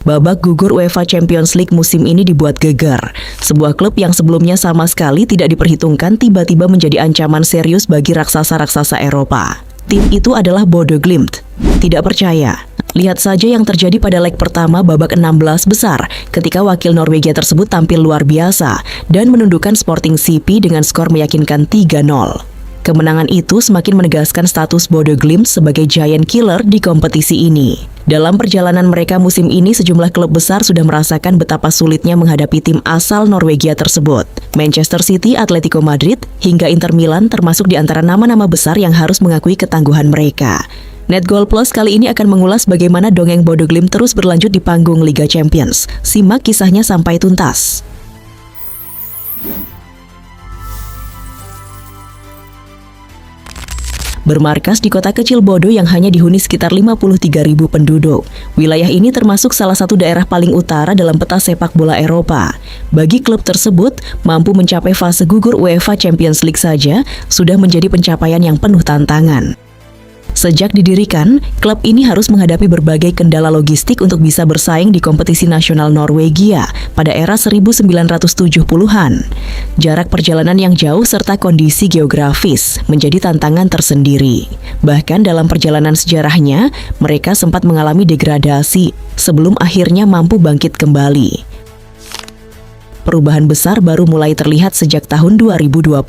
Babak gugur UEFA Champions League musim ini dibuat geger. Sebuah klub yang sebelumnya sama sekali tidak diperhitungkan tiba-tiba menjadi ancaman serius bagi raksasa-raksasa Eropa. Tim itu adalah Bodo Glimt. Tidak percaya? Lihat saja yang terjadi pada leg pertama babak 16 besar ketika wakil Norwegia tersebut tampil luar biasa dan menundukkan Sporting CP dengan skor meyakinkan 3-0. Kemenangan itu semakin menegaskan status Bodo Glimt sebagai giant killer di kompetisi ini. Dalam perjalanan mereka musim ini, sejumlah klub besar sudah merasakan betapa sulitnya menghadapi tim asal Norwegia tersebut. Manchester City, Atletico Madrid, hingga Inter Milan termasuk di antara nama-nama besar yang harus mengakui ketangguhan mereka. Netgoal Plus kali ini akan mengulas bagaimana dongeng Bodo Glimt terus berlanjut di panggung Liga Champions. Simak kisahnya sampai tuntas. Bermarkas di kota kecil Bodo yang hanya dihuni sekitar 53.000 penduduk. Wilayah ini termasuk salah satu daerah paling utara dalam peta sepak bola Eropa. Bagi klub tersebut, mampu mencapai fase gugur UEFA Champions League saja sudah menjadi pencapaian yang penuh tantangan. Sejak didirikan, klub ini harus menghadapi berbagai kendala logistik untuk bisa bersaing di kompetisi nasional Norwegia pada era 1970-an. Jarak perjalanan yang jauh serta kondisi geografis menjadi tantangan tersendiri. Bahkan dalam perjalanan sejarahnya, mereka sempat mengalami degradasi sebelum akhirnya mampu bangkit kembali. Perubahan besar baru mulai terlihat sejak tahun 2020.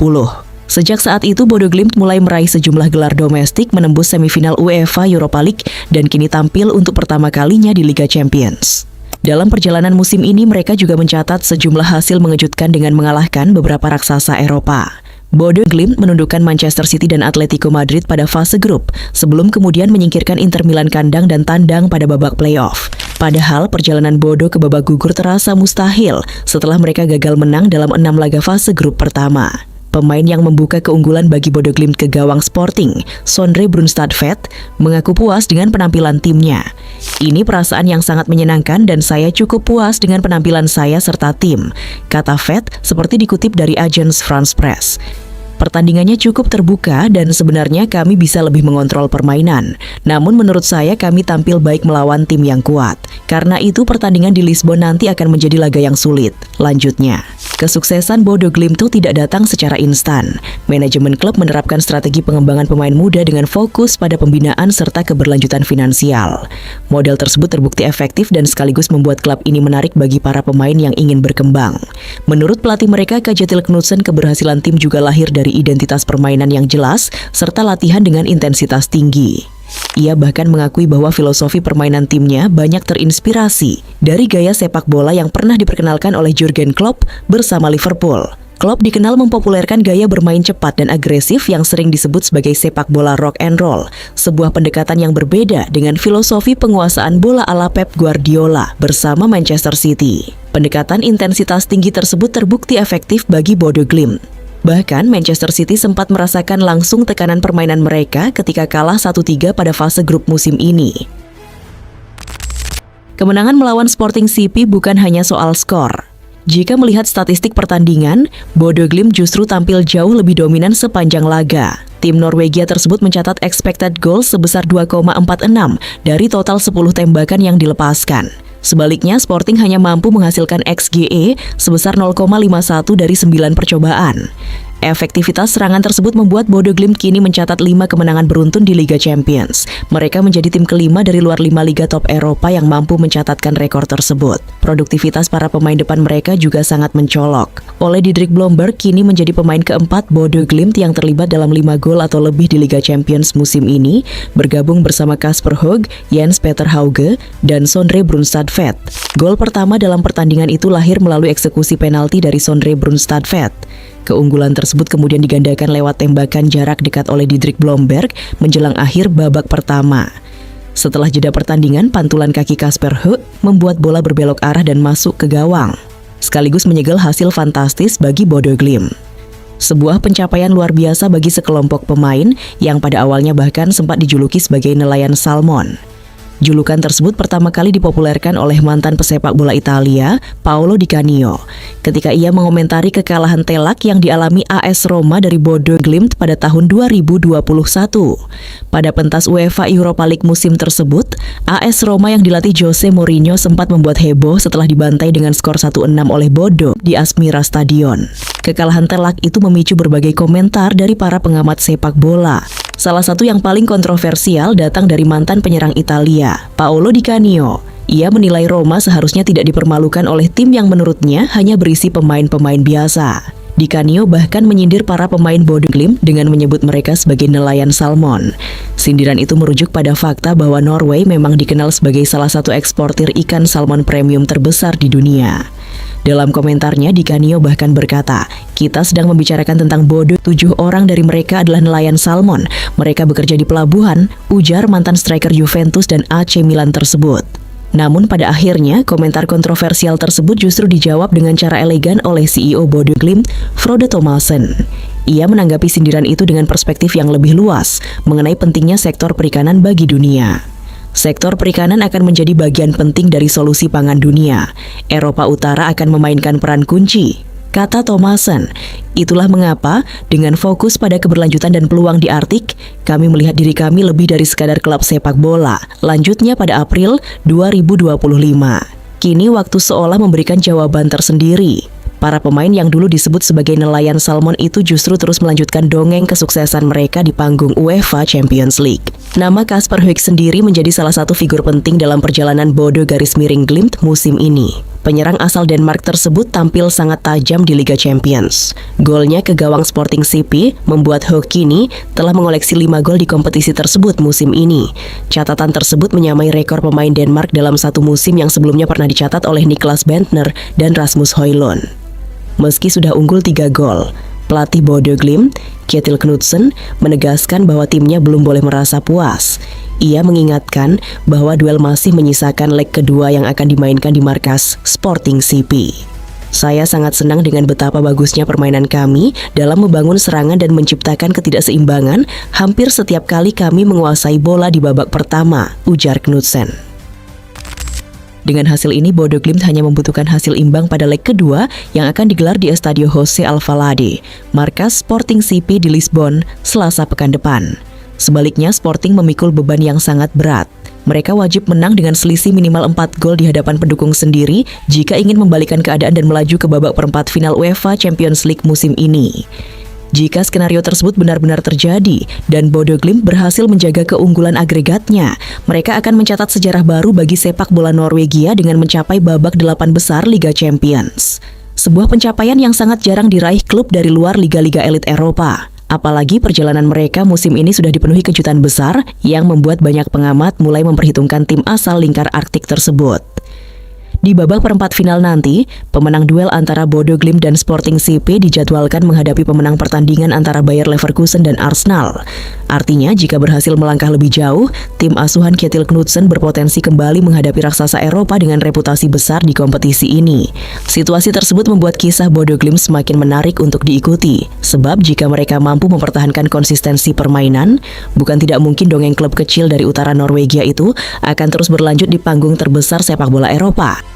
Sejak saat itu, Bodo Glimt mulai meraih sejumlah gelar domestik, menembus semifinal UEFA Europa League, dan kini tampil untuk pertama kalinya di Liga Champions. Dalam perjalanan musim ini, mereka juga mencatat sejumlah hasil mengejutkan dengan mengalahkan beberapa raksasa Eropa. Bodo Glimt menundukkan Manchester City dan Atletico Madrid pada fase grup, sebelum kemudian menyingkirkan Inter Milan kandang dan tandang pada babak playoff. Padahal perjalanan Bodo ke babak gugur terasa mustahil setelah mereka gagal menang dalam 6 laga fase grup pertama. Pemain yang membuka keunggulan bagi Bodo Glimt ke gawang Sporting, Sondre Brunstad-Vedt, mengaku puas dengan penampilan timnya. Ini perasaan yang sangat menyenangkan dan saya cukup puas dengan penampilan saya serta tim, kata Vedt seperti dikutip dari Agence France Presse. Pertandingannya cukup terbuka dan sebenarnya kami bisa lebih mengontrol permainan. Namun menurut saya kami tampil baik melawan tim yang kuat. Karena itu pertandingan di Lisbon nanti akan menjadi laga yang sulit. Lanjutnya, kesuksesan Bodo Glimt itu tidak datang secara instan. Manajemen klub menerapkan strategi pengembangan pemain muda dengan fokus pada pembinaan serta keberlanjutan finansial. Model tersebut terbukti efektif dan sekaligus membuat klub ini menarik bagi para pemain yang ingin berkembang. Menurut pelatih mereka, Kjetil Knutsen, keberhasilan tim juga lahir dari identitas permainan yang jelas serta latihan dengan intensitas tinggi. Ia bahkan mengakui bahwa filosofi permainan timnya banyak terinspirasi dari gaya sepak bola yang pernah diperkenalkan oleh Jurgen Klopp bersama Liverpool. Klopp dikenal mempopulerkan gaya bermain cepat dan agresif yang sering disebut sebagai sepak bola rock and roll, sebuah pendekatan yang berbeda dengan filosofi penguasaan bola ala Pep Guardiola bersama Manchester City. Pendekatan intensitas tinggi tersebut terbukti efektif bagi Bodo Glimt. Bahkan Manchester City sempat merasakan langsung tekanan permainan mereka ketika kalah 1-3 pada fase grup musim ini. Kemenangan melawan Sporting CP bukan hanya soal skor. Jika melihat statistik pertandingan, Bodo Glimt justru tampil jauh lebih dominan sepanjang laga. Tim Norwegia tersebut mencatat expected goals sebesar 2,46 dari total 10 tembakan yang dilepaskan. Sebaliknya, Sporting hanya mampu menghasilkan XGE sebesar 0,51 dari 9 percobaan. Efektivitas serangan tersebut membuat Bodo Glimt kini mencatat 5 kemenangan beruntun di Liga Champions. Mereka menjadi tim kelima dari luar 5 liga top Eropa yang mampu mencatatkan rekor tersebut. Produktivitas para pemain depan mereka juga sangat mencolok. Ole Didrik Blomberg kini menjadi pemain keempat Bodo Glimt yang terlibat dalam 5 gol atau lebih di Liga Champions musim ini, bergabung bersama Kasper Høeg, Jens Peter Hauge, dan Sondre Brunstad-Vedt. Gol pertama dalam pertandingan itu lahir melalui eksekusi penalti dari Sondre Brunstad-Vedt. Keunggulan tersebut kemudian digandakan lewat tembakan jarak dekat oleh Didrik Blomberg menjelang akhir babak pertama. Setelah jeda pertandingan, pantulan kaki Kasper Høeg membuat bola berbelok arah dan masuk ke gawang, sekaligus menyegel hasil fantastis bagi Bodo Glimt. Sebuah pencapaian luar biasa bagi sekelompok pemain yang pada awalnya bahkan sempat dijuluki sebagai nelayan salmon. Julukan tersebut pertama kali dipopulerkan oleh mantan pesepak bola Italia, Paolo Di Canio, ketika ia mengomentari kekalahan telak yang dialami AS Roma dari Bodo Glimt pada tahun 2021. Pada pentas UEFA Europa League musim tersebut, AS Roma yang dilatih Jose Mourinho sempat membuat heboh setelah dibantai dengan skor 1-6 oleh Bodo di Asmira Stadion. Kekalahan telak itu memicu berbagai komentar dari para pengamat sepak bola. Salah satu yang paling kontroversial datang dari mantan penyerang Italia, Paolo Di Canio. Ia menilai Roma seharusnya tidak dipermalukan oleh tim yang menurutnya hanya berisi pemain-pemain biasa. Di Canio bahkan menyindir para pemain Bodo Glimt dengan menyebut mereka sebagai nelayan salmon. Sindiran itu merujuk pada fakta bahwa Norway memang dikenal sebagai salah satu eksportir ikan salmon premium terbesar di dunia. Dalam komentarnya, Di Canio bahkan berkata, "Kita sedang membicarakan tentang Bodo, 7 orang dari mereka adalah nelayan salmon. Mereka bekerja di pelabuhan," ujar mantan striker Juventus dan AC Milan tersebut. Namun pada akhirnya, komentar kontroversial tersebut justru dijawab dengan cara elegan oleh CEO Bodo Glimt, Frode Thomassen. Ia menanggapi sindiran itu dengan perspektif yang lebih luas mengenai pentingnya sektor perikanan bagi dunia. Sektor perikanan akan menjadi bagian penting dari solusi pangan dunia. Eropa Utara akan memainkan peran kunci, kata Thomassen. Itulah mengapa, dengan fokus pada keberlanjutan dan peluang di Arktik, kami melihat diri kami lebih dari sekadar klub sepak bola. Lanjutnya pada April 2025. Kini waktu seolah memberikan jawaban tersendiri. Para pemain yang dulu disebut sebagai nelayan salmon itu justru terus melanjutkan dongeng kesuksesan mereka di panggung UEFA Champions League. Nama Kasper Høeg sendiri menjadi salah satu figur penting dalam perjalanan Bodo Glimt musim ini. Penyerang asal Denmark tersebut tampil sangat tajam di Liga Champions. Golnya ke gawang Sporting CP membuat Høeg kini telah mengoleksi 5 gol di kompetisi tersebut musim ini. Catatan tersebut menyamai rekor pemain Denmark dalam satu musim yang sebelumnya pernah dicatat oleh Niklas Bendtner dan Rasmus Højlund. Meski sudah unggul 3 gol, pelatih Bodo Glimt, Kjetil Knutsen, menegaskan bahwa timnya belum boleh merasa puas. Ia mengingatkan bahwa duel masih menyisakan leg kedua yang akan dimainkan di markas Sporting CP. "Saya sangat senang dengan betapa bagusnya permainan kami dalam membangun serangan dan menciptakan ketidakseimbangan hampir setiap kali kami menguasai bola di babak pertama," ujar Knutsen. Dengan hasil ini, Bodo Glimt hanya membutuhkan hasil imbang pada leg kedua yang akan digelar di Estadio José Alvalade, markas Sporting CP di Lisbon, Selasa pekan depan. Sebaliknya, Sporting memikul beban yang sangat berat. Mereka wajib menang dengan selisih minimal 4 gol di hadapan pendukung sendiri jika ingin membalikkan keadaan dan melaju ke babak perempat final UEFA Champions League musim ini. Jika skenario tersebut benar-benar terjadi dan Bodo Glimt berhasil menjaga keunggulan agregatnya, mereka akan mencatat sejarah baru bagi sepak bola Norwegia dengan mencapai babak 8 besar Liga Champions. Sebuah pencapaian yang sangat jarang diraih klub dari luar liga-liga elit Eropa. Apalagi perjalanan mereka musim ini sudah dipenuhi kejutan besar yang membuat banyak pengamat mulai memperhitungkan tim asal lingkar Arktik tersebut. Di babak perempat final nanti, pemenang duel antara Bodo Glimt dan Sporting CP dijadwalkan menghadapi pemenang pertandingan antara Bayer Leverkusen dan Arsenal. Artinya, jika berhasil melangkah lebih jauh, tim asuhan Kjetil Knutsen berpotensi kembali menghadapi raksasa Eropa dengan reputasi besar di kompetisi ini. Situasi tersebut membuat kisah Bodo Glimt semakin menarik untuk diikuti, sebab jika mereka mampu mempertahankan konsistensi permainan, bukan tidak mungkin dongeng klub kecil dari utara Norwegia itu akan terus berlanjut di panggung terbesar sepak bola Eropa.